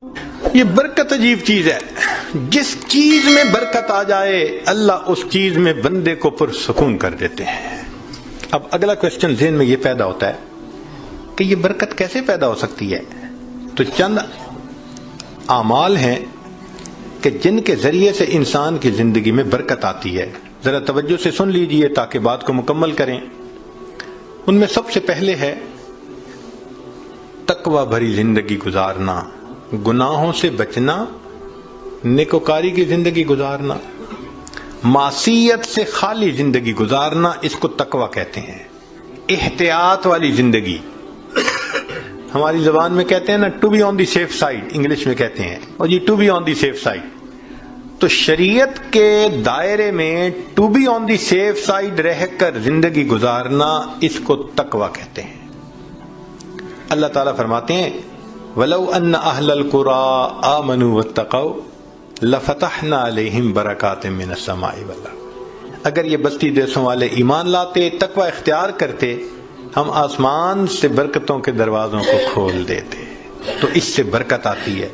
یہ برکت عجیب چیز ہے. جس چیز میں برکت آ جائے اللہ اس چیز میں بندے کو پرسکون کر دیتے ہیں. اب اگلا کوشچن ذہن میں یہ پیدا ہوتا ہے کہ یہ برکت کیسے پیدا ہو سکتی ہے؟ تو چند اعمال ہیں کہ جن کے ذریعے سے انسان کی زندگی میں برکت آتی ہے. ذرا توجہ سے سن لیجئے تاکہ بات کو مکمل کریں. ان میں سب سے پہلے ہے تقوی بھری زندگی گزارنا، گناہوں سے بچنا، نیکوکاری کی زندگی گزارنا، معصیت سے خالی زندگی گزارنا، اس کو تقوی کہتے ہیں. احتیاط والی زندگی، ہماری زبان میں کہتے ہیں نا to be on the safe side, English میں کہتے ہیں اور یہ to be on the safe side. تو شریعت کے دائرے میں to be on the safe side رہ کر زندگی گزارنا، اس کو تقوی کہتے ہیں. اللہ تعالیٰ فرماتے ہیں وَلَوْ أَنَّ أَهْلَ الْقُرَىٰ آمَنُوا وَاتَّقَوْا لَفَتَحْنَا عَلَيْهِمْ بَرَكَاتٍ مِّنَ السَّمَاءِ وَالْأَرْضِ. اگر یہ بستی دیسوں والے ایمان لاتے، تقوی اختیار کرتے، ہم آسمان سے برکتوں کے دروازوں کو کھول دیتے. تو اس سے برکت آتی ہے.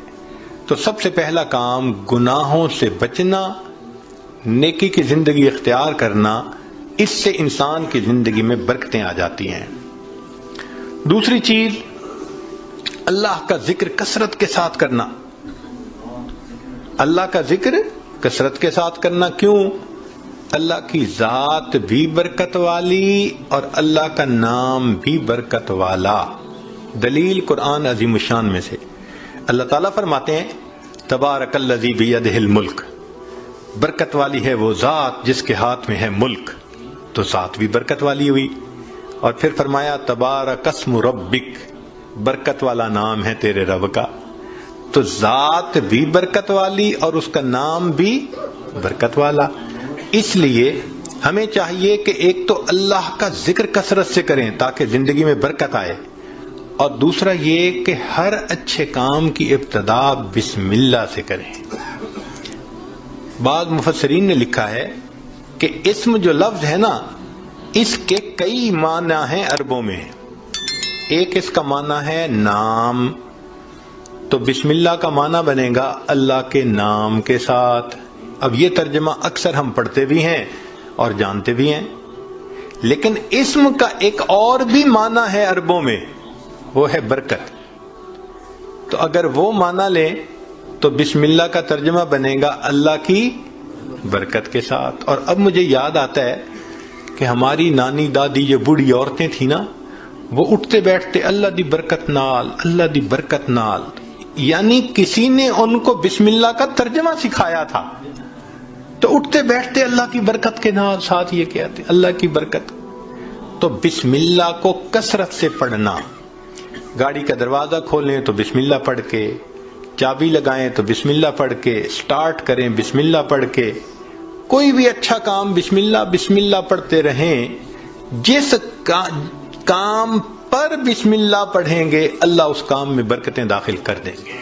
تو سب سے پہلا کام گناہوں سے بچنا، نیکی کی زندگی اختیار کرنا، اس سے انسان کی زندگی میں برکتیں آ جاتی ہیں. دوسری چیز اللہ کا ذکر کثرت کے ساتھ کرنا. اللہ کا ذکر کثرت کے ساتھ کرنا. کیوں؟ اللہ کی ذات بھی برکت والی اور اللہ کا نام بھی برکت والا. دلیل قرآن عظیم الشان میں سے اللہ تعالیٰ فرماتے ہیں تبارک الذی بیدہ الملک، برکت والی ہے وہ ذات جس کے ہاتھ میں ہے ملک. تو ذات بھی برکت والی ہوئی. اور پھر فرمایا تبارک اسم ربک، برکت والا نام ہے تیرے رب کا. تو ذات بھی برکت والی اور اس کا نام بھی برکت والا. اس لیے ہمیں چاہیے کہ ایک تو اللہ کا ذکر کثرت سے کریں تاکہ زندگی میں برکت آئے، اور دوسرا یہ کہ ہر اچھے کام کی ابتدا بسم اللہ سے کریں. بعض مفسرین نے لکھا ہے کہ اسم جو لفظ ہے نا، اس کے کئی معنی ہیں عربوں میں. ایک اس کا معنی ہے نام، تو بسم اللہ کا معنی بنے گا اللہ کے نام کے ساتھ. اب یہ ترجمہ اکثر ہم پڑھتے بھی ہیں اور جانتے بھی ہیں. لیکن اسم کا ایک اور بھی معنی ہے عربوں میں، وہ ہے برکت. تو اگر وہ معنی لیں تو بسم اللہ کا ترجمہ بنے گا اللہ کی برکت کے ساتھ. اور اب مجھے یاد آتا ہے کہ ہماری نانی دادی جو بوڑھی عورتیں تھیں نا، وہ اٹھتے بیٹھتے اللہ دی برکت نال، اللہ دی برکت نال، یعنی کسی نے ان کو بسم اللہ کا ترجمہ سکھایا تھا. تو اٹھتے بیٹھتے اللہ کی برکت کے نال، ساتھ یہ کہتے اللہ کی برکت. تو بسم اللہ کو کثرت سے پڑھنا. گاڑی کا دروازہ کھولیں تو بسم اللہ پڑھ کے، چابی لگائیں تو بسم اللہ پڑھ کے، سٹارٹ کریں بسم اللہ پڑھ کے. کوئی بھی اچھا کام بسم اللہ پڑھتے رہیں. جس کام پر بسم اللہ پڑھیں گے اللہ اس کام میں برکتیں داخل کر دیں گے.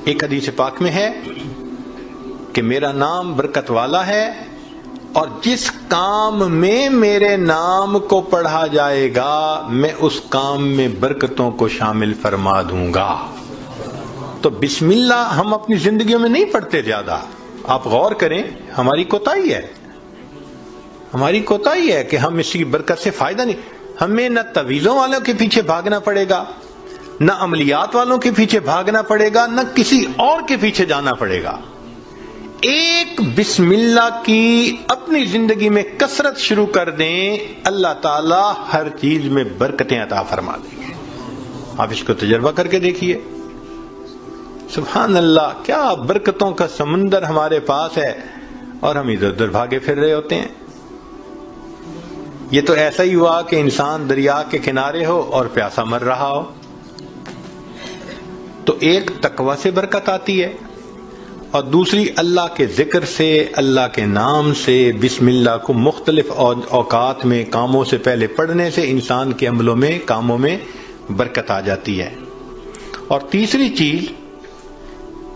ایک حدیث پاک میں ہے کہ میرا نام برکت والا ہے اور جس کام میں میرے نام کو پڑھا جائے گا میں اس کام میں برکتوں کو شامل فرما دوں گا. تو بسم اللہ ہم اپنی زندگیوں میں نہیں پڑھتے زیادہ. آپ غور کریں، ہماری کوتاہی ہے کہ ہم اس کی برکت سے فائدہ نہیں. ہمیں نہ تعویذوں والوں کے پیچھے بھاگنا پڑے گا، نہ عملیات والوں کے پیچھے بھاگنا پڑے گا، نہ کسی اور کے پیچھے جانا پڑے گا. ایک بسم اللہ کی اپنی زندگی میں کثرت شروع کر دیں، اللہ تعالی ہر چیز میں برکتیں عطا فرما دیں گے. آپ اس کو تجربہ کر کے دیکھیے. سبحان اللہ، کیا برکتوں کا سمندر ہمارے پاس ہے اور ہم ادھر ادھر بھاگے پھر رہے ہوتے ہیں. یہ تو ایسا ہی ہوا کہ انسان دریا کے کنارے ہو اور پیاسا مر رہا ہو. تو ایک تقوی سے برکت آتی ہے اور دوسری اللہ کے ذکر سے، اللہ کے نام سے. بسم اللہ کو مختلف اوقات میں کاموں سے پہلے پڑھنے سے انسان کے عملوں میں، کاموں میں برکت آ جاتی ہے. اور تیسری چیز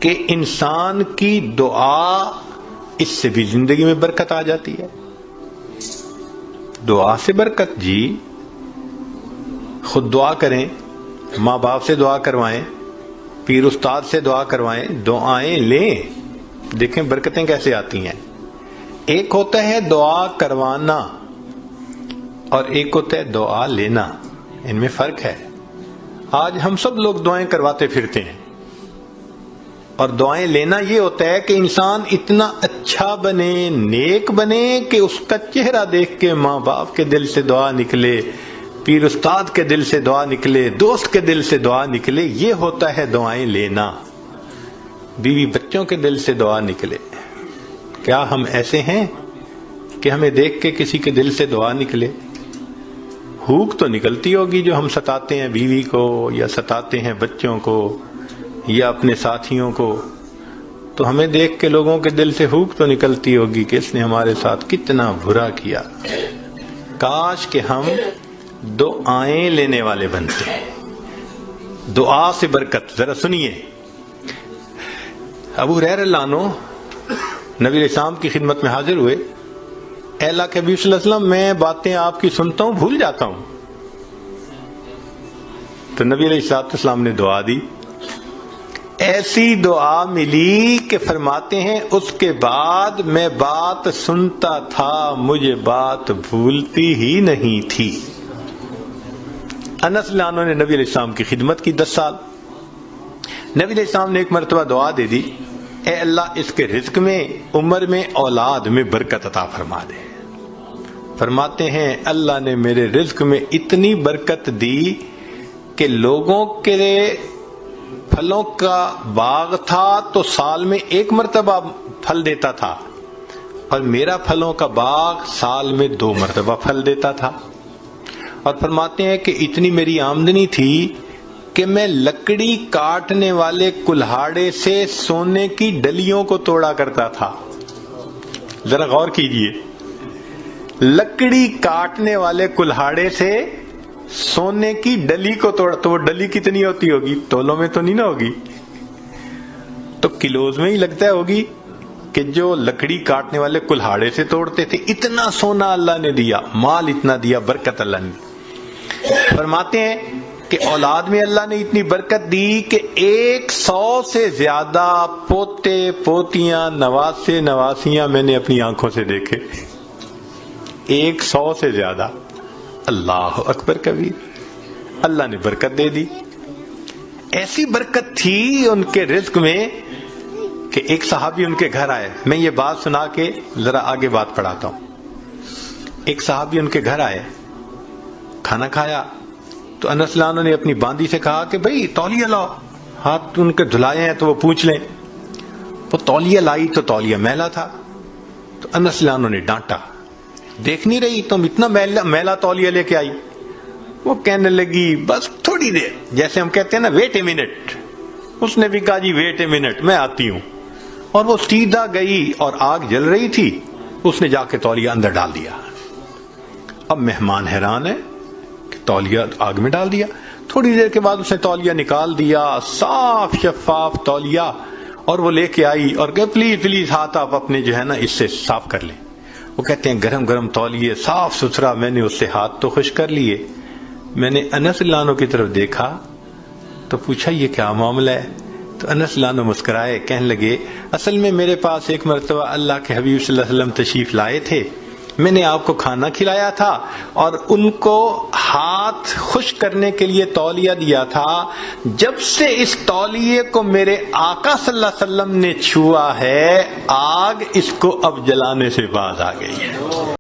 کہ انسان کی دعا، اس سے بھی زندگی میں برکت آ جاتی ہے. دعا سے برکت، جی خود دعا کریں، ماں باپ سے دعا کروائیں، پیر استاد سے دعا کروائیں، دعائیں لیں، دیکھیں برکتیں کیسے آتی ہیں۔ ایک ہوتا ہے دعا کروانا اور ایک ہوتا ہے دعا لینا، ان میں فرق ہے۔ آج ہم سب لوگ دعائیں کرواتے پھرتے ہیں، اور دعائیں لینا یہ ہوتا ہے کہ انسان اتنا اچھا بنے، نیک بنے کہ اس کا چہرہ دیکھ کے ماں باپ کے دل سے دعا نکلے، پیر استاد کے دل سے دعا نکلے، دوست کے دل سے دعا نکلے، یہ ہوتا ہے دعائیں لینا۔ بیوی بچوں کے دل سے دعا نکلے۔ کیا ہم ایسے ہیں کہ ہمیں دیکھ کے کسی کے دل سے دعا نکلے؟ ہوک تو نکلتی ہوگی جو ہم ستاتے ہیں بیوی کو یا ستاتے ہیں بچوں کو یا اپنے ساتھیوں کو، تو ہمیں دیکھ کے لوگوں کے دل سے ہوک تو نکلتی ہوگی کہ اس نے ہمارے ساتھ کتنا برا کیا۔ کاش کہ ہم دعائیں لینے والے بنتے ہیں۔ دعا سے برکت، ذرا سنیے۔ ابو ہریرہ رضی اللہ عنہ نبی علیہ السلام کی خدمت میں حاضر ہوئے۔ اے اللہ کے حبیب صلی اللہ علیہ وسلم، میں باتیں آپ کی سنتا ہوں بھول جاتا ہوں۔ تو نبی علیہ السلام نے دعا دی، ایسی دعا ملی کہ فرماتے ہیں اس کے بعد میں بات سنتا تھا، مجھے بات بھولتی ہی نہیں تھی۔ انس رضی اللہ عنہ نے نبی علیہ السلام کی خدمت کی 10 سال۔ نبی علیہ السلام نے ایک مرتبہ دعا دے دی، اے اللہ اس کے رزق میں، عمر میں، اولاد میں برکت عطا فرما دے۔ فرماتے ہیں اللہ نے میرے رزق میں اتنی برکت دی کہ لوگوں کے پھلوں کا باغ تھا تو سال میں 1 مرتبہ پھل دیتا تھا، اور میرا پھلوں کا باغ سال میں 2 مرتبہ پھل دیتا تھا۔ اور فرماتے ہیں کہ اتنی میری آمدنی تھی کہ میں لکڑی کاٹنے والے کلہاڑے سے سونے کی ڈلیوں کو توڑا کرتا تھا۔ ذرا غور کیجئے، لکڑی کاٹنے والے کلہاڑے سے سونے کی ڈلی کو توڑا، تو وہ ڈلی کتنی ہوتی ہوگی؟ تولوں میں تو نہیں نہ ہوگی، تو کلوز میں ہی لگتا ہوگی کہ جو لکڑی کاٹنے والے کلہاڑے سے توڑتے تھے۔ اتنا سونا اللہ نے دیا، مال اتنا دیا، برکت اللہ نے۔ فرماتے ہیں کہ اولاد میں اللہ نے اتنی برکت دی کہ 100 سے زیادہ پوتے پوتیاں، نواسے نواسیاں میں نے اپنی آنکھوں سے دیکھے۔ 100 سے زیادہ۔ اللہ اکبر کبیر، اللہ نے برکت دے دی۔ ایسی برکت تھی ان کے رزق میں کہ ایک صحابی ان کے گھر آئے۔ میں یہ بات سنا کے ذرا آگے بات پڑھاتا ہوں۔ ایک صحابی ان کے گھر آئے، کھانا کھایا تو انس رضی اللہ عنہ نے اپنی باندی سے کہا کہ بھئی تولیہ لاؤ، ہاتھ ان کے دھلائے ہیں تو وہ پوچھ لیں۔ وہ تولیہ لائی تو تولیہ میلا تھا، تو انس رضی اللہ عنہ نے ڈانٹا، دیکھ نہیں رہی تم اتنا میلا تولیہ لے کے آئی؟ وہ کہنے لگی بس تھوڑی دیر، جیسے ہم کہتے ہیں نا ویٹ اے منٹ۔ اس نے بھی کہا جی ویٹ اے منٹ، میں آتی ہوں۔ اور وہ سیدھا گئی اور آگ جل رہی تھی، اس نے جا کے تولیہ اندر ڈال دیا۔ اب مہمان حیران ہے کہ تولیہ آگ میں ڈال دیا۔ تھوڑی دیر کے بعد اس نے تولیہ نکال دیا، صاف شفاف تولیہ، اور وہ لے کے آئی اور کہ پلیز پلیز ہاتھ آپ اپنے جو ہے نا اس سے صاف کر لیں۔ وہ کہتے ہیں گرم گرم تولیے، صاف ستھرا، میں نے اس سے ہاتھ تو خشک کر لیے۔ میں نے انس رضی اللہ عنہ کی طرف دیکھا تو پوچھا یہ کیا معاملہ ہے؟ تو انس رضی اللہ عنہ مسکرائے، کہنے لگے اصل میں میرے پاس ایک مرتبہ اللہ کے حبیب صلی اللہ علیہ وسلم تشریف لائے تھے، میں نے آپ کو کھانا کھلایا تھا اور ان کو ہاتھ خشک کرنے کے لیے تولیہ دیا تھا۔ جب سے اس تولیے کو میرے آقا صلی اللہ علیہ وسلم نے چھوا ہے، آگ اس کو اب جلانے سے باز آ گئی ہے۔